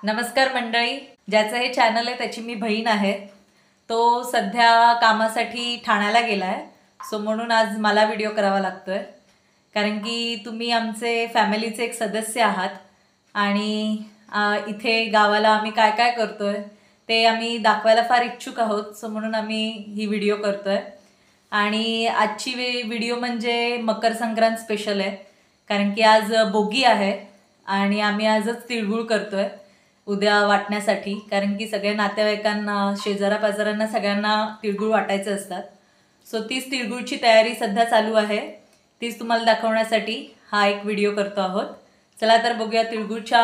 नमस्कार मंडळी, ज्याचं हे चॅनल आहे त्याची मी बहीण आहे. तो सध्या कामासाठी ठाण्याला गेलाय. सो म्हणून आज मला व्हिडिओ करावा लागतोय, कारण की तुम्ही आमचे फॅमिलीचे एक सदस्य आहात आणि इथे गावाला आम्ही काय काय करतोय ते आम्ही दाखवायला फार इच्छुक आहोत. सो म्हणून आम्ही ही व्हिडिओ करतोय. आणि आजची व्हिडिओ म्हणजे मकर संक्रांत स्पेशल आहे, कारण की आज बोगी आहे आणि आम्ही आजच तिळगुळ करतोय उद्या वाटण्यासाठी. कारण की सगळ्या नातेवाईकांना, शेजारा पाजारांना सगळ्यांना तिळगुळ वाटायचे असतात. सो तीच तिळगुळची तयारी सध्या चालू आहे, तीच तुम्हाला दाखवण्यासाठी हा एक व्हिडिओ करतो आहोत. चला तर बघूया तिळगुळच्या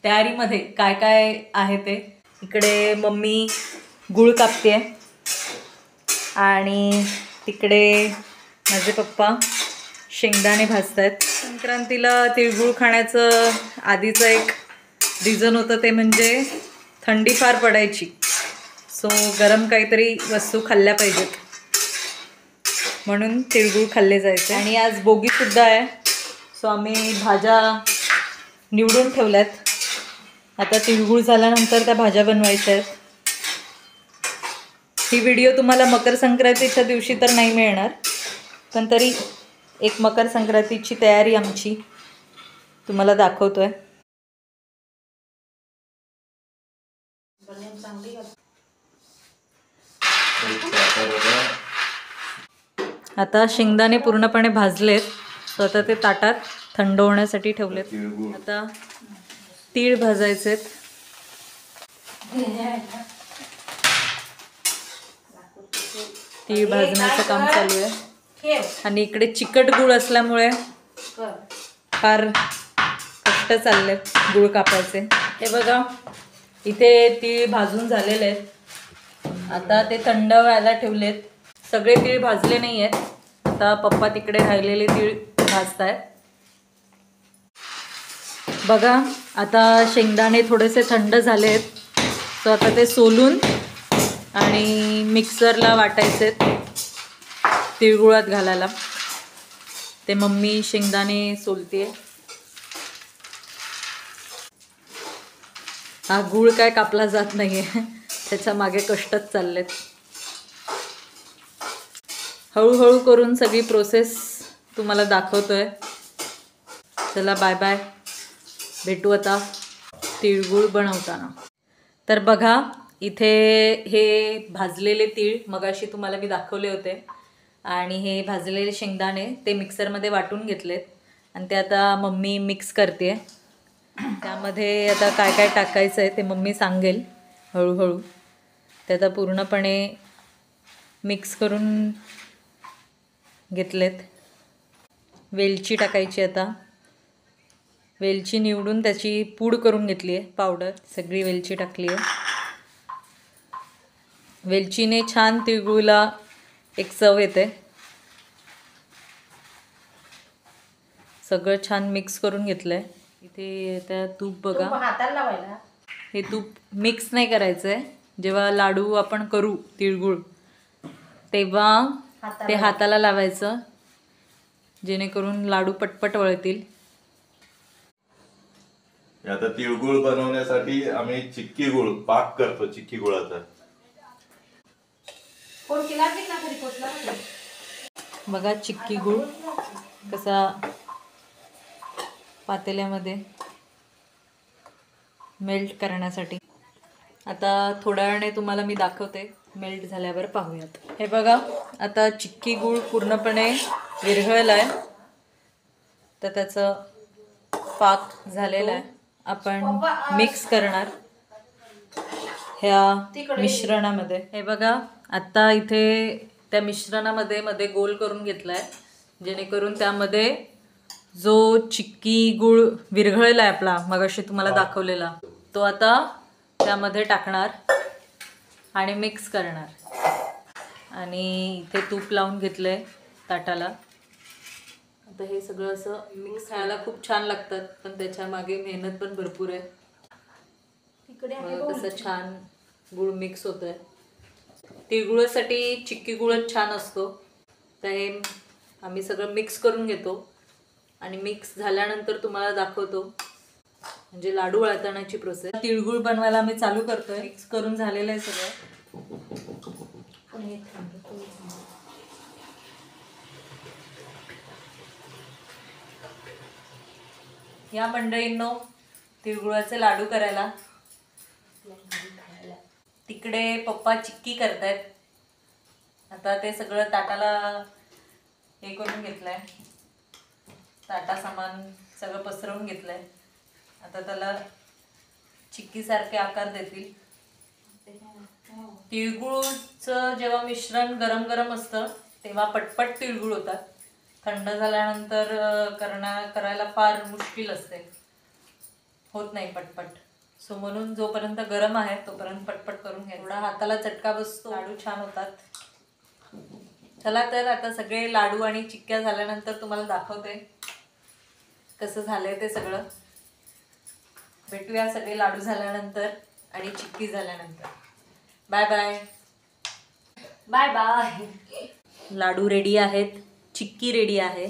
तयारीमध्ये काय काय आहे ते. इकडे मम्मी गुळ कापते आणि तिकडे माझे पप्पा शेंगदाणे भाजतात. संक्रांतीला तिळगुळ खाण्याचं आधीचं एक रिझन होतं, ते म्हणजे थंडी फार पडायची. सो गरम काहीतरी वस्तू खाल्ल्या पाहिजेत म्हणून तिळगुळ खाल्ले जायचे. आणि आज बोगीसुद्धा आहे. सो आम्ही भाज्या निवडून ठेवल्यात. आता तिळगुळ झाल्यानंतर त्या भाज्या बनवायच्या आहेत. ही व्हिडिओ तुम्हाला मकर संक्रांतीच्या दिवशी तर नाही मिळणार, पण तरी एक मकर संक्रांतीची तयारी आमची तुम्हाला दाखवतोय. आता शेंगदाणे पूर्णपणे भाजलेत, सो आता ते ताटात थंड होण्यासाठी ठेवलेत. आता तीळ भाजायचेत. तीळ भाजण्याचं काम चालू आहे. आणि इकडे चिकट गुळ असल्यामुळे फार कष्ट चाललेत गुळ कापायचे. हे बघा, इथे तीळ भाजून झालेले आहेत. आता ते थंड व्हायला ठेवलेत. सगळे तीळ भाजले नाही आहेत. आता पप्पा तिकडे राहिलेले तीळ भाजतायत. बघा, आता शेंगदाणे थोडेसे थंड झालेत. सो आता ते सोलून आणि मिक्सरला वाटायचे तिळगुळात घालायला. ते मम्मी शेंगदाणे सोलते. हा गुळ काय कापला जात नाहीये, त्याच्या मागे कष्टच चाललेत. हळूहळू करून सगळी प्रोसेस तुम्हाला दाखवतोय. चला बाय बाय, भेटू आता तिळगुळ बनवताना. तर बघा, इथे हे भाजलेले तीळ मगाशी तुम्हाला मी दाखवले होते आणि हे भाजलेले शेंगदाणे ते मिक्सरमध्ये वाटून घेतलेत आणि ते आता मम्मी मिक्स करते. त्यामध्ये आता काय काय टाकायचं आहे ते मम्मी सांगेल हळूहळू. ते आता पूर्णपणे मिक्स करून घेतलेत. वेलची टाकायची. आता वेलची निवडून त्याची पूड करून घेतली आहे, पावडर. सगळी वेलची टाकली आहे. वेलचीने छान तिळगुळला एक चव येते. सगळं छान मिक्स करून घेतलं आहे. इथे त्या तूप बघा, हे तूप मिक्स नाही करायचं आहे. जेव्हा लाडू आपण करू तिळगुळ तेव्हा ते हाताला लावायचं, जेणेकरून लाडू पटपट वळतील. आता तिळगुळ बनवण्यासाठी आम्ही चिक्की गुळ पाक करतो. चिक्की गुळाचा बघा, चिक्की गुळ कसा पातेल्यामध्ये मेल्ट करण्यासाठी. आता थोड्या वेळाने तुम्हाला मी दाखवते, मेल्ट झाल्यावर पाहूयात. हे बघा, आता चिक्की गुळ पूर्णपणे विरघळला आहे. तर त्याचं पाक झालेला आहे. आपण मिक्स करणार ह्या मिश्रणामध्ये. हे बघा, आता इथे त्या मिश्रणामध्ये मध्ये गोल करून घेतला आहे, जेणेकरून त्यामध्ये जो चिक्की गुळ विरघळला आहे आपला मगाशी तुम्हाला दाखवलेला, तो आता त्यामध्ये टाकणार आणि मिक्स करणार. आणि इथे तूप लावून घेतलं आहे ताटाला. आता हे सगळं असं मिक्स खायला खूप छान लागतात, पण त्याच्या मागे मेहनत पण भरपूर आहे. कसं छान गुळ मिक्स होत आहे. तिळगुळासाठी चिक्की गुळच छान असतो. तर हे आम्ही सगळं मिक्स करून घेतो आणि मिक्स झाल्यानंतर तुम्हाला दाखवतो म्हणजे लाडू वळतानाची प्रोसेस. तिळगुळ बनवायला आम्ही चालू करतोय. मिक्स करून झालेलं आहे सगळं. या मंडळींनो तिळगुळाचे लाडू करायला. तिकडे पप्पा चिक्की करतायत. आता ते सगळं ताटाला हे करून घेतलंय. ताटा सामान सगळं पसरवून घेतलंय. आता त्याला चिक्कीसारखे आकार देतील. तिळगुळचं जेव्हा मिश्रण गरम गरम असतं तेव्हा पटपट तिळगुळ होतात. थंड झाल्यानंतर करायला फार मुश्किल असते, होत नाही पटपट. सो म्हणून जोपर्यंत गरम आहे तोपर्यंत पटपट करून घ्या. थोडा हाताला चटका बसतो, लाडू छान होतात. चला तर आता सगळे लाडू आणि चिक्क्या झाल्यानंतर तुम्हाला दाखवते कसं झालंय ते सगळं. भेटूया सगळे लाडू झाल्यानंतर आणि चिक्की झाल्यानंतर. Bye bye. Bye bye. Laddu ready आहेत, चिक्की रेडी आहे.